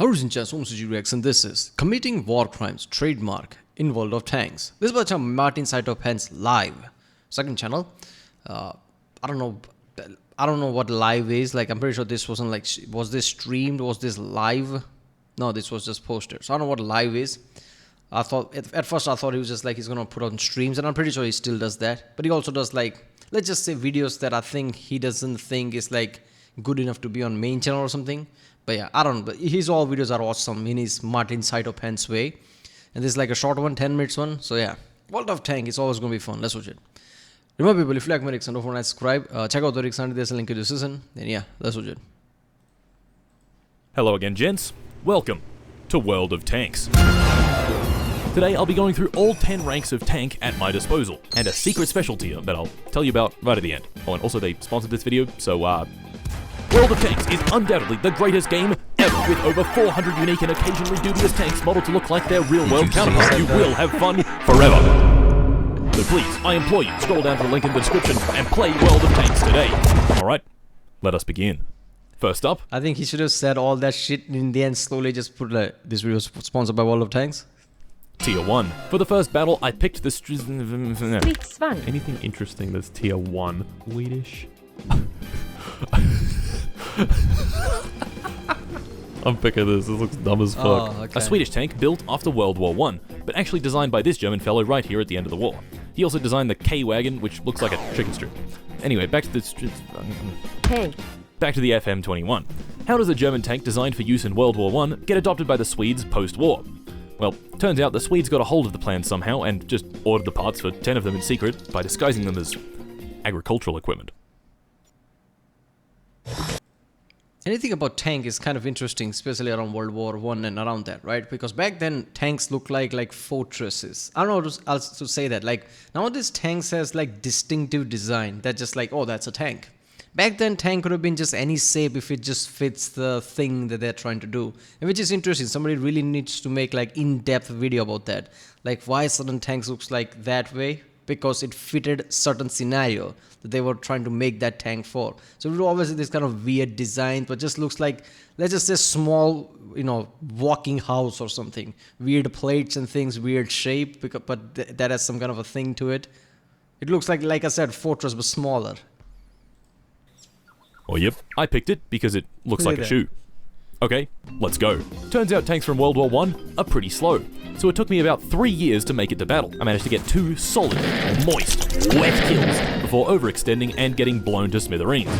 Ladies and gentlemen, and this is Committing War Crimes Trademark in World of Tanks. This was martincitopants live. Second channel. I don't know what live is. Like, I'm pretty sure this wasn't like, was this streamed? Was this live? No, this was just posted. So I don't know what live is. I thought, at first I thought he was just like, he's going to put on streams, and I'm pretty sure he still does that. But he also does, like, let's just say videos that I think he doesn't think is like good enough to be on main channel or something. But yeah, I don't know. But his all videos are awesome in his martincitopants way. And this is like a short one, 10 minutes one. So yeah, World of Tank is always going to be fun. Let's watch it. Remember people, if you like my Rickson, don't forget to subscribe. Check out the Rickson, there's a link in the description. Then yeah, let's watch it. Hello again, gents. Welcome to World of Tanks. Today I'll be going through all 10 ranks of tank at my disposal, and a secret special tier that I'll tell you about right at the end. Oh, and also they sponsored this video, so World of Tanks is undoubtedly the greatest game ever, with over 400 unique and occasionally dubious tanks modeled to look like their real-world counterparts. You will have fun forever. So please, I implore you, scroll down to the link in the description and play World of Tanks today. Alright, let us begin. First up, I think he should have said all that shit in the end, slowly just put this video is sponsored by World of Tanks. Tier 1. For the first battle, I picked the Anything interesting that's tier 1? Swedish? I'm picking this looks dumb as fuck. Oh, okay. A Swedish tank built after World War I, but actually designed by this German fellow right here at the end of the war. He also designed the K-Wagon, which looks like a chicken strip. Anyway, back to the FM-21. How does a German tank designed for use in World War I get adopted by the Swedes post-war? Well, turns out the Swedes got a hold of the plan somehow and just ordered the parts for 10 of them in secret by disguising them as agricultural equipment. Anything about tank is kind of interesting, especially around World War I and around that, right? Because back then, tanks looked like fortresses. I don't know how else to say that. Like, nowadays, tanks has like distinctive design. That's just like, oh, that's a tank. Back then, tank could have been just any shape if it just fits the thing that they're trying to do. And which is interesting. Somebody really needs to make like in-depth video about that. Like, why certain tanks looks like that way? Because it fitted certain scenario that they were trying to make that tank for. So it was obviously this kind of weird design, but just looks like, let's just say small, walking house or something. Weird plates and things, weird shape, but that has some kind of a thing to it. It looks like I said, fortress, but smaller. Oh yep, I picked it because it looks like a shoe. Okay, let's go. Turns out tanks from World War I are pretty slow, so it took me about 3 years to make it to battle. I managed to get 2 solid, moist, wet kills before overextending and getting blown to smithereens.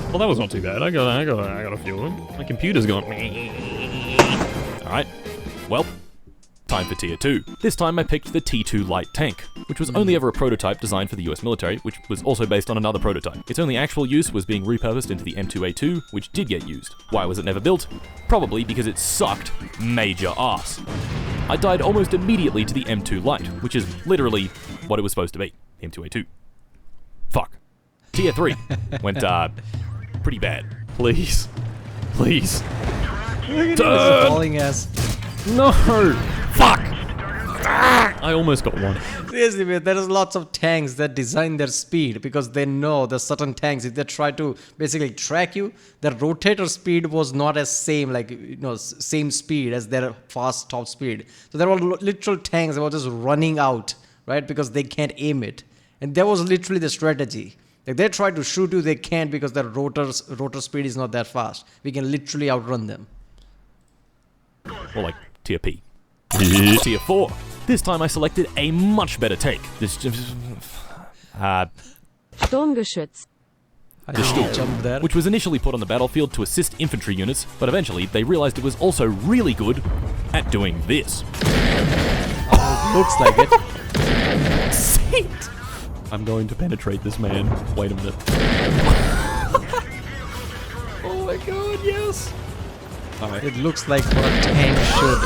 Well, that was not too bad. I got a few of them. My computer's gone. Alright, well, time for Tier 2. This time I picked the T2 light tank, which was only ever a prototype designed for the US military, which was also based on another prototype. Its only actual use was being repurposed into the M2A2, which did get used. Why was it never built? Probably because it sucked major ass. I died almost immediately to the M2 light, which is literally what it was supposed to be, M2A2. Fuck. Tier 3 went, pretty bad. Please. Please. Look at this falling ass. No! Fuck! I almost got one. Seriously, man, there is lots of tanks that design their speed because they know there's certain tanks, if they try to basically track you, their rotator speed was not as same, same speed as their fast top speed. So there were literal tanks that were just running out, right? Because they can't aim it. And that was literally the strategy. Like, they try to shoot you, they can't because their rotor speed is not that fast. We can literally outrun them. Or like Tier P. Tier 4. This time I selected a much better take. This Sturmgeschütz. which was initially put on the battlefield to assist infantry units, but eventually they realized it was also really good at doing this. Looks like it. Saint! I'm going to penetrate this man. Wait a minute. Oh my god, yes! Alright. It looks like what a tank should.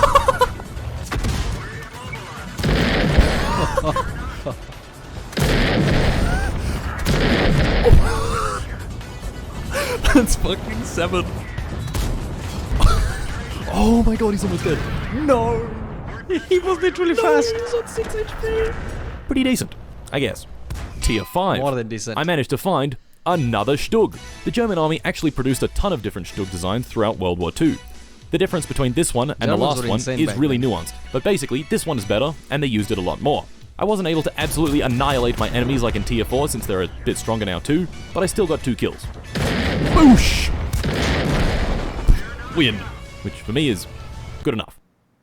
That's fucking 7. Oh my god, he's almost dead. No! He was literally fast. He's on 6 HP. Pretty decent, I guess. Tier 5. More than decent. I managed to find another Stug. The German army actually produced a ton of different Stug designs throughout World War II. The difference between this one and the Germans last were one insane is back really then. nuanced, but basically this one is better, and they used it a lot more. I wasn't able to absolutely annihilate my enemies like in Tier 4 since they're a bit stronger now too, but I still got 2 kills. Boosh! Win, which for me is good enough.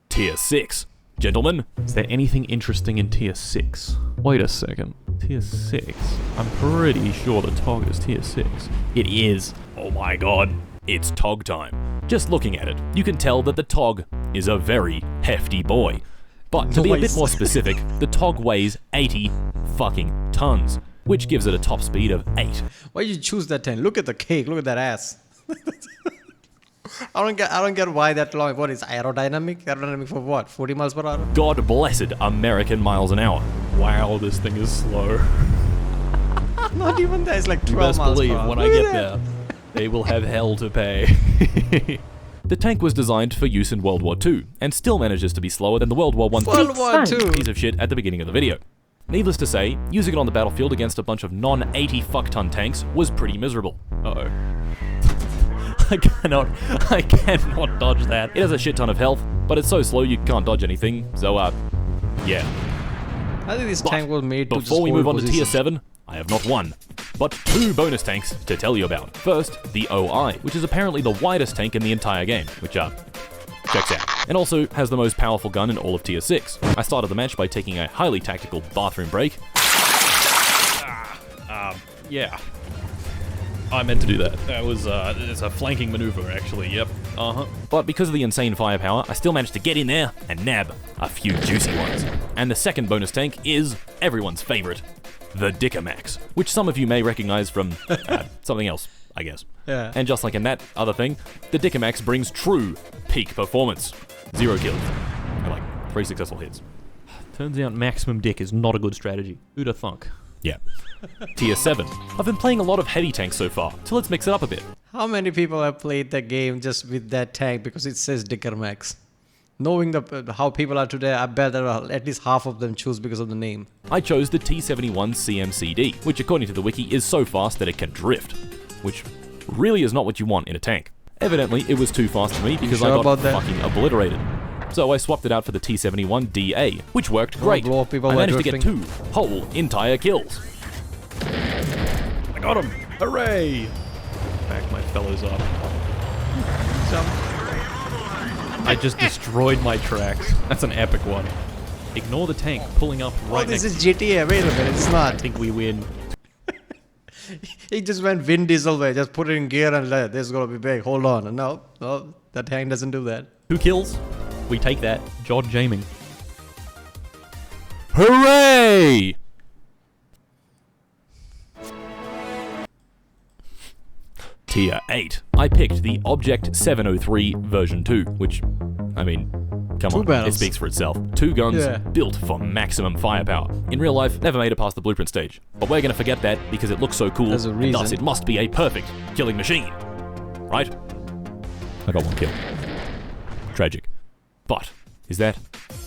Tier 6. Gentlemen, Is there anything interesting in Tier 6? Wait a second. Tier 6? I'm pretty sure the TOG is Tier 6. It is. oh my god, it's TOG time. Just looking at it, you can tell that the TOG is a very hefty boy. But to be a bit Nice. more specific, the TOG weighs 80 fucking tons, which gives it a top speed of 8. Why did you choose that tank? Look at the cake. Look at that ass. I don't get why that long. What is aerodynamic? Aerodynamic for what? 40 miles per hour? God blessed American miles an hour. Wow, this thing is slow. Not even that. It's like 12 You best miles believe per hour. when I Look at get that. there, they will have hell to pay. The tank was designed for use in World War II, and still manages to be slower than the World War I World War II. piece of shit at the beginning of the video. Needless to say, using it on the battlefield against a bunch of non-80 fuckton tanks was pretty miserable. Uh-oh. I cannot dodge that. It has a shit ton of health, but it's so slow you can't dodge anything, so yeah. I think this But tank was made to just Before we hold move on to Tier position. 7, I have not one, but 2 bonus tanks to tell you about. First, the OI, which is apparently the widest tank in the entire game, which checks out. And also has the most powerful gun in all of Tier 6. I started the match by taking a highly tactical bathroom break. Yeah. I meant to do that. That was, it's a flanking maneuver, actually, yep. Uh-huh. But because of the insane firepower, I still managed to get in there and nab a few juicy ones. And the second bonus tank is everyone's favorite, the Dickomax, which some of you may recognize from something else, I guess. Yeah. And just like in that other thing, the Dickomax brings true peak performance. 0 kills, and like 3 successful hits. Turns out maximum dick is not a good strategy. Who'da thunk? Yeah. Tier 7. I've been playing a lot of heavy tanks so far, so let's mix it up a bit. How many people have played the game just with that tank because it says Dickermax? Knowing how people are today, I bet there are at least half of them choose because of the name. I chose the T71 CMCD, which according to the wiki is so fast that it can drift, which really is not what you want in a tank. Evidently, it was too fast for me because sure I got about that? fucking obliterated. So I swapped it out for the T71 DA, which worked great. blow up people I while managed to get drifting. 2 whole entire kills. I got him! Hooray! Back my fellows up. I just destroyed my tracks. That's an epic one. Ignore the tank pulling up right Oh, this next is GTA. Wait a minute, it's I not. think we win. He just went Vin Diesel way. Just put it in gear and let this is gonna be big. Hold on. No, that tank doesn't do that. 2 kills. We take that. Jod Jaming. Hooray! Tier 8. I picked the Object 703 version 2, which, I mean, come Two on, barrels. it speaks for itself. 2 guns Yeah. built for maximum firepower. In real life, never made it past the blueprint stage. But we're gonna forget that because it looks so cool, There's a and thus reason. it must be a perfect killing machine. Right? I got 1 kill. Tragic. But, is that...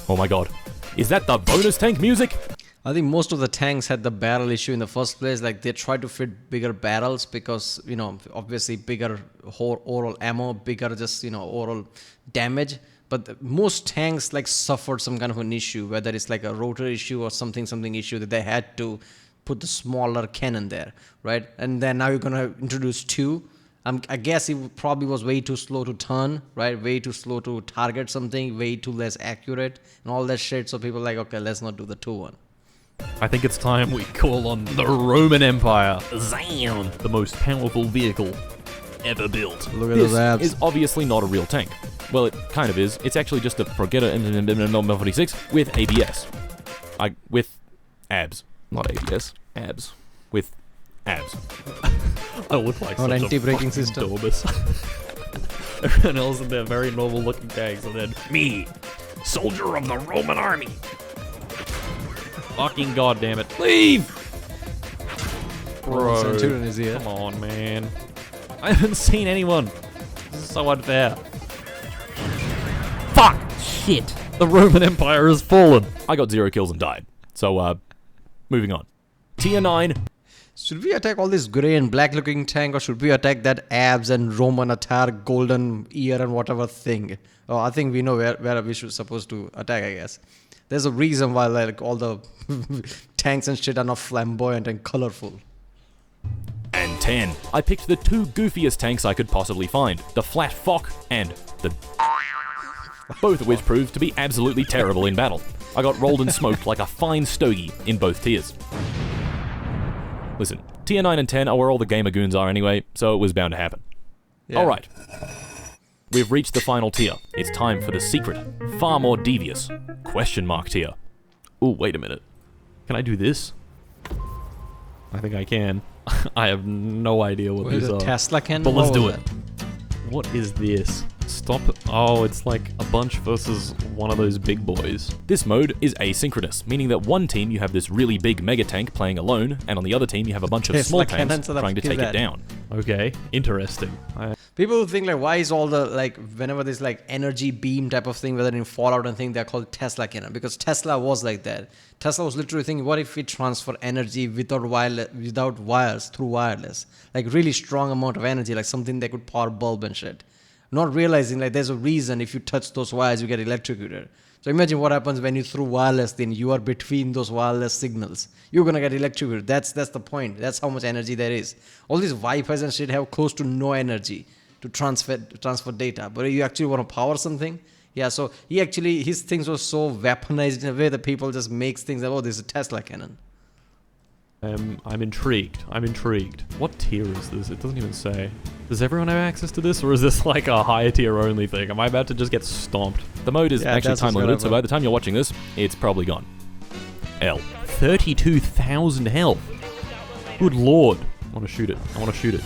Oh my god. Is that the bonus tank music? I think most of the tanks had the barrel issue in the first place. Like they tried to fit bigger barrels because, obviously bigger oral ammo, bigger just, oral damage. But most tanks like suffered some kind of an issue, whether it's like a rotor issue or something issue that they had to put the smaller cannon there, right? And then now you're gonna introduce 2. I guess it probably was way too slow to turn, right? Way too slow to target something, way too less accurate, and all that shit. So people are like, okay, let's not do the 2 one. I think it's time we call on the Roman Empire. Zam! The most powerful vehicle ever built. Look at This those abs. is obviously not a real tank. Well, it kind of is. It's actually just a Progetta 46 with ABS. With abs. Not ABS. Abs. With abs. I look like Not such anti-braking a system. Dorbus. Everyone else in their very normal looking tanks, and then me, soldier of the Roman army. Fucking goddamn it. Leave! Bro, Centurion is here. come on, man. I haven't seen anyone. This is so unfair. Fuck! Shit! The Roman Empire has fallen. I got 0 kills and died. So, moving on. Tier 9. Should we attack all this grey and black looking tank, or should we attack that abs and Roman attire, golden ear and whatever thing? Oh, I think we know where we should supposed to attack, I guess. There's a reason why like all the tanks and shit are not flamboyant and colorful. And 10. I picked the 2 goofiest tanks I could possibly find. The Flat Fock and the... both of which proved to be absolutely terrible in battle. I got rolled and smoked like a fine stogie in both tiers. Listen, tier 9 and 10 are where all the gamer goons are anyway, so it was bound to happen. Yeah. Alright. We've reached the final tier. It's time for the secret, far more devious, question mark tier. Oh, wait a minute. Can I do this? I think I can. I have no idea what these are. Tesla cannon? But let's What do was it. that? What is this? Stop. Oh, it's like a bunch versus one of those big boys. This mode is asynchronous, meaning that one team you have this really big mega tank playing alone, and on the other team you have a bunch of Tesla small tanks cannons, so the trying to fuck is take it that? down. Okay, interesting. People who think like, why is all the like, whenever there's like energy beam type of thing, whether in Fallout and thing, they're called Tesla cannon, because Tesla was like that. Tesla was literally thinking, what if we transfer energy without wires through wireless, like really strong amount of energy, like something that could power bulb and shit. Not realizing like there's a reason if you touch those wires you get electrocuted. So imagine what happens when you through wireless, then you are between those wireless signals. You're gonna get electrocuted. That's the point. That's how much energy there is. All these Wi-Fi's and shit have close to no energy to transfer data. But you actually want to power something, yeah. So his things were so weaponized in a way that people just makes things like, oh, this is a Tesla cannon. I'm intrigued. What tier is this? It doesn't even say. Does everyone have access to this, or is this like a higher tier only thing? Am I about to just get stomped? The mode is Yeah, actually that's time what's limited, so gonna by the time you're watching this, it's probably gone. L. 32,000 health. Good lord. I want to shoot it.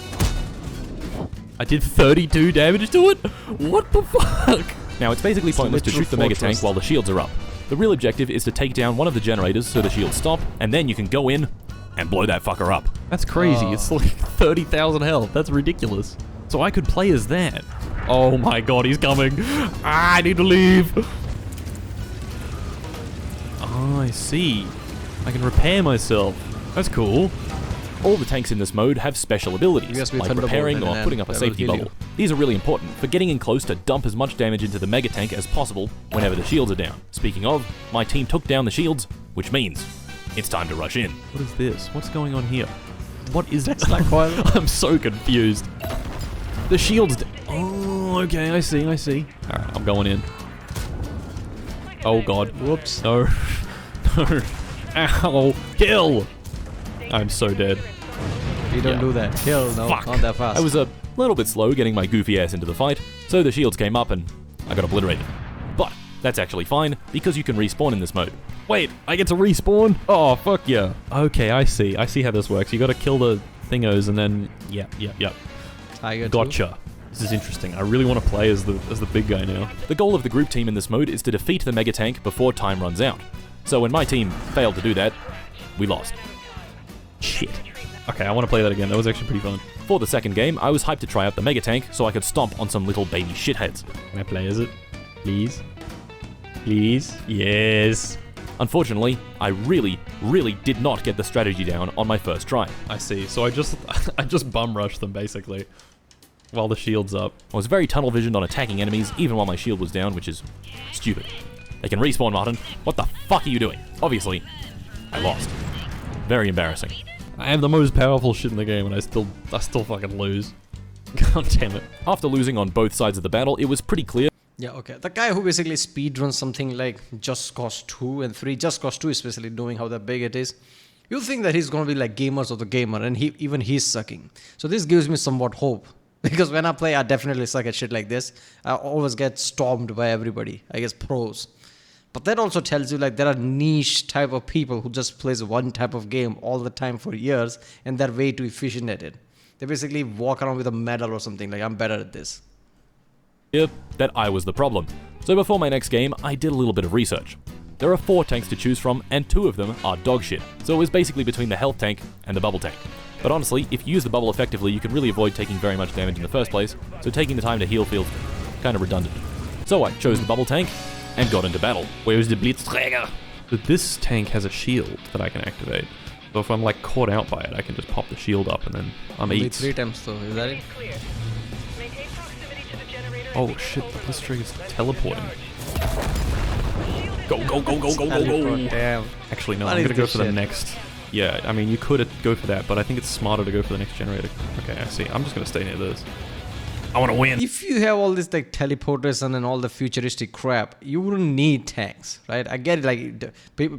I did 32 damage to it? What the fuck? Now, it's basically pointless to literal shoot the mega fortress. tank while the shields are up. The real objective is to take down one of the generators so the shields stop, and then you can go in and blow that fucker up. That's crazy. It's like 30,000 health. That's ridiculous. So I could play as that. Oh my god, he's coming. Ah, I need to leave. Oh, I see. I can repair myself. That's cool. All the tanks in this mode have special abilities, USB like Thunderbolt repairing and or then putting up a that'll safety heal you. bubble. These are really important for getting in close to dump as much damage into the mega tank as possible whenever the shields are down. Speaking of, my team took down the shields, which means it's time to rush in. What is this? What's going on here? What is That's like coil. I'm so confused. The shield's... Oh, okay, I see. Alright, I'm going in. Oh god. Whoops. No. No. Ow. Kill! I'm so dead. You don't Yeah. do that. Kill, no, Fuck. not that fast. I was a little bit slow getting my goofy ass into the fight, so the shields came up and I got obliterated. But that's actually fine, because you can respawn in this mode. Wait, I get to respawn? Oh, fuck yeah. Okay, I see how this works. You gotta kill the thingos and then... Yep. Tiger too. Gotcha. This is interesting. I really want to play as the big guy now. The goal of the group team in this mode is to defeat the mega tank before time runs out. So when my team failed to do that, we lost. Shit. Okay, I want to play that again. That was actually pretty fun. For the second game, I was hyped to try out the mega tank so I could stomp on some little baby shitheads. Can I play as it? Please? Please? Yes. Unfortunately, I really did not get the strategy down on my first try. I see. So I just bum rushed them basically while the shield's up. I was very tunnel visioned on attacking enemies even while my shield was down, which is stupid. They can respawn, Martin. What the fuck are you doing? Obviously, I lost. Very embarrassing. I have the most powerful shit in the game and I still fucking lose. God damn it. After losing on both sides of the battle, it was pretty clear Yeah, okay. The guy who basically speedruns something like Just Cause 2 and 3, Just Cause 2 especially, knowing how that big it is, you'll think that he's going to be like Gamers of the Gamer, and even he's sucking. So this gives me somewhat hope. Because when I play, I definitely suck at shit like this. I always get stormed by everybody, I guess pros. But that also tells you like there are niche type of people who just plays one type of game all the time for years, and they're way too efficient at it. They basically walk around with a medal or something, like I'm better at this. that I was the problem. So before my next game, I did a little bit of research. There are 4 tanks to choose from, and 2 of them are dog shit. So it was basically between the health tank and the bubble tank. But honestly, if you use the bubble effectively, you can really avoid taking very much damage in the first place, so taking the time to heal feels kind of redundant. So I chose the bubble tank and got into battle. Where's the Blitzträger? But this tank has a shield that I can activate. So if I'm like caught out by it, I can just pop the shield up and then I'm Only eats. 3 times though, is that it? Oh shit, the blitzstring is teleporting. Go, go, go, go, go, go, Teleport, go. damn. Actually, no, What I'm is gonna go this for the shit? next. Yeah, I mean, you could go for that, but I think it's smarter to go for the next generator. Okay, I see. I'm just gonna stay near this. I wanna win. If you have all this like teleportation and all the futuristic crap, you wouldn't need tanks, right? I get it. Like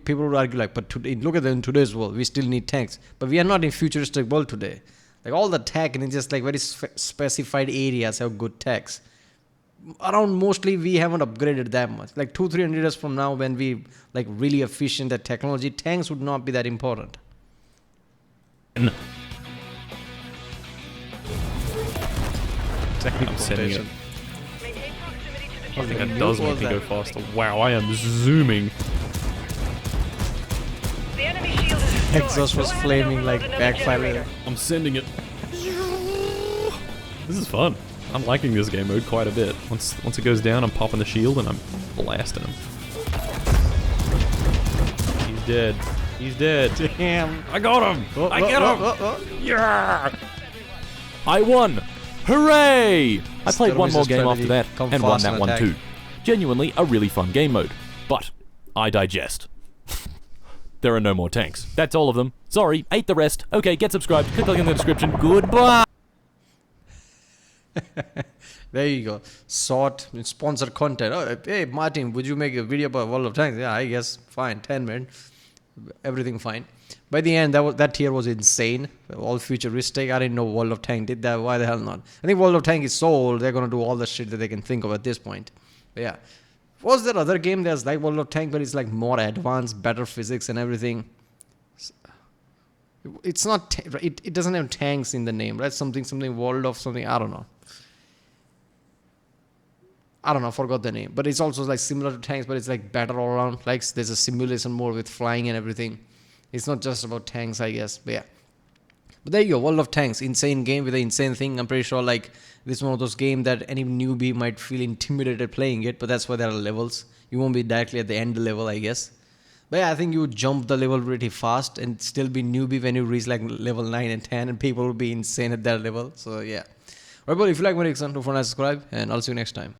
people would argue, like, but look at in today's world, we still need tanks, but we are not in futuristic world today. Like all the tech and it's just like very specified areas have good techs. Around mostly we haven't upgraded that much. Like 200-300 years from now, when we like really efficient at technology, tanks would not be that important. I'm sending it. I think that What does was make me go that? faster. Wow, I am zooming. The enemy shield is destroyed. Exhaust was Go ahead and flaming like overload another backfire. generator. I'm sending it. This is fun. I'm liking this game mode quite a bit. Once it goes down, I'm popping the shield and I'm blasting him. He's dead. He's dead. Damn. I got him! I get him! Yeah! I won! Hooray! I played one more game after that Come and won fast that and one attack. too. Genuinely a really fun game mode. But I digest. There are no more tanks. That's all of them. Sorry, ate the rest. Okay, get subscribed. Click the link in the description. Goodbye! There you go. Sort sponsored content. Oh, hey Martin, would you make a video about World of Tanks? Yeah, I guess. Fine. 10 minutes. Everything fine. By the end, that tier was insane. All futuristic. I didn't know World of Tank did that. Why the hell not? I think World of Tank is so old. They're gonna do all the shit that they can think of at this point. But yeah. Was there other game that's like World of Tank, but it's like more advanced, better physics and everything? It's not. It doesn't have tanks in the name, right? Something World of something. I don't know. Forgot the name. But it's also like similar to tanks, but it's like better all around. Like there's a simulation more with flying and everything. It's not just about tanks, I guess. But yeah. But there you go, World of Tanks. Insane game with an insane thing. I'm pretty sure like this is one of those games that any newbie might feel intimidated playing it. But that's why there are levels. You won't be directly at the end level, I guess. But yeah, I think you would jump the level pretty fast and still be newbie when you reach like level 9 and 10. And people will be insane at that level. So yeah. Alright, but if you like my reaction, don't forget to subscribe. And I'll see you next time.